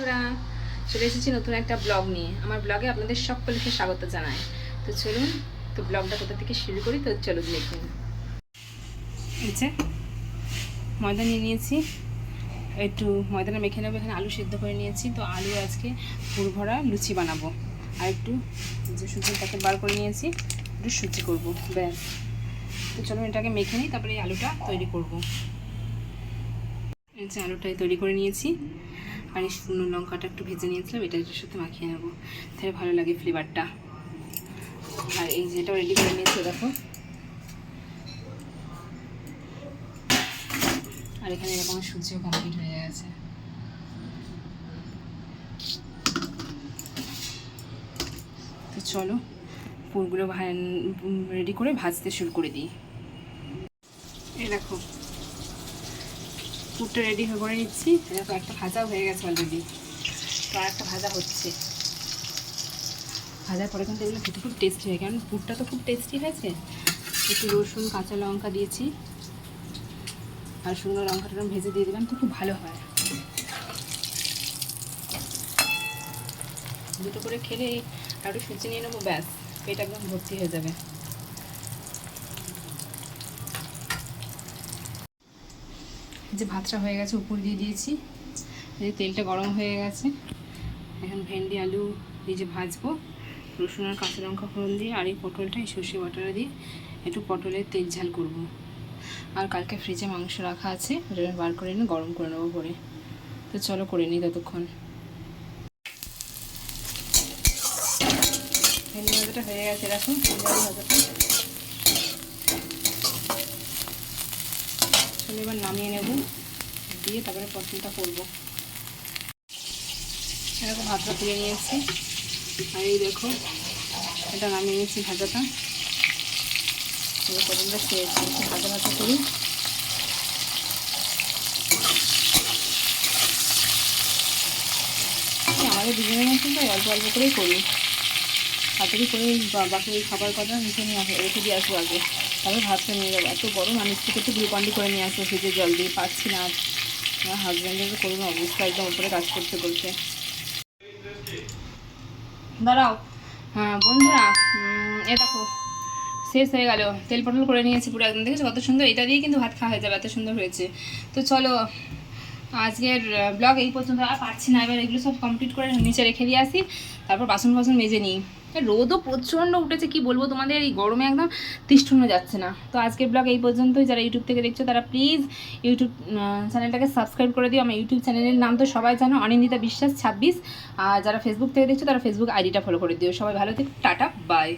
বন্ধুরা, চলে এসেছি নতুন একটা ব্লগ নিয়ে। আমার ব্লগে আপনাদের সকলকে স্বাগত জানাই। তো চলুন, তো ব্লগটা কোথা থেকে শুরু করি, তো চলুন দেখুন। এই যে ময়দা নিয়ে নিয়েছি, একটু ময়দাটা মেখে নেবো। এখানে আলু সিদ্ধ করে নিয়েছি, তো আলু আজকে পুর ভরা লুচি বানাবো। আর একটু যে সুজির প্যাকেট বার করে নিয়েছি, একটু সুজি করবো, ব্যাস। তো চলুন এটাকে মেখে নিই, তারপরে এই আলুটা তৈরি করবো। এই যে আলুটাই তৈরি করে নিয়েছি, আর এই শুকনো লঙ্কাটা একটু ভেজে নিয়েছিলাম, এটার সাথে মাখিয়ে নেবো, তাহলে ভালো লাগে ফ্লেভারটা। আর এই যেটাও রেডি করে নিয়েছি দেখো। আর এখানে এরকম সুজিও কমপ্লিট হয়ে গেছে। তো চলো পুরগুলো রেডি করে ভাজতে শুরু করে দিই। এই দেখো পুরটা রেডি করে নিচ্ছি। দেখো একটা ভাজাও হয়ে গেছে অলরেডি, তো আর একটা ভাজা হচ্ছে। ভাজার পরে কিন্তু এগুলো খেতে খুব টেস্টি হয়, কারণ পুরটা তো খুব টেস্টি হয়েছে। একটু রসুন কাঁচা লঙ্কা দিয়েছি, আর শুকনো লঙ্কাটা ভেজে দিয়ে দিলাম, তো খুব ভালো হয়। দুটো করে খেলে আর একটু সুজি নিয়ে নেবো, ব্যাস পেট একদম ভর্তি হয়ে যাবে। যে ভাতটা হয়ে গেছে উপর দিয়ে দিয়েছি, এই তেলটা গরম হয়ে গেছে। এখন ভেন্ডি আলু এই যে ভাজবো, রসুন আর কাঁচা লঙ্কা ফোড়ন দিয়ে, আর এই পটলটা এই সর্ষে বাটাটা দিয়ে একটু পটলের তেল ঝাল করব। আর কালকে ফ্রিজে মাংস রাখা আছে, ওটা বার করে নিয়ে গরম করে নেবো করে। তো চলো করে নিই ততক্ষণ। ভেন্ডি ভাজাটা হয়ে গেছে, এরকম ভেন্ডি আলু ভাজাটা। চলো এবার নামিয়ে নেব, দিয়ে তারপরে পটলটা করবো। এরকম ভাতটা তুলে নিয়েছি, আর এই দেখো এটা নামিয়ে নিয়েছি ভাজাটা। এবার পটলটা খেয়েছি, ভাজা ভাজা করি। আমাদের দুজনের মধ্যে তো অল্প অল্প করেই করি, তাড়াতাড়ি করে বাকি ওই খাবার কথা নিচে নিয়ে রেখে দিয়ে আসবো আগে, তারপরে ভাতটা নিয়ে যাবো। এত গরম, আমি থেকে একটু গ্লুকন্ডি করে নিয়ে আসবো, ফ্রিজে জল দিয়ে পাচ্ছি না। আমার হাজব্যান্ডের করুন অবস্থা, একদম উপরে কাজ করতে করতে। দাঁড়াও, হ্যাঁ বন্ধুরা, এ দেখো শেষ হয়ে গেল। তেল পটল করে নিয়েছি পুরো একদম, দেখেছো কত সুন্দর। এটা দিয়ে কিন্তু ভাত খাওয়া হয়ে যাবে, এত সুন্দর হয়েছে। তো চলো আজকের ব্লগ এই পর্যন্ত, আর পারছি না। এবার এগুলো সব কমপ্লিট করে নিচে রেখে দিয়ে আসি, তারপর বাসন মেজে নিই। রোদও প্রচণ্ড উঠেছে, কি বলবো তোমাদের, এই গরমে একদম তিষ্ঠুনো যাচ্ছে না। তো আজকের ব্লগ এই পর্যন্তই। যারা ইউটিউব থেকে দেখছো তারা প্লিজ ইউটিউব চ্যানেলটাকে সাবস্ক্রাইব করে দিও। আমার ইউটিউব চ্যানেলের নাম তো সবাই জানো, অনিন্দিতা বিশ্বাস 26। আর যারা ফেসবুক থেকে দেখছো তারা ফেসবুক আইডিটা ফলো করে দিও। সবাই ভালো থেকো, টাটা বাই।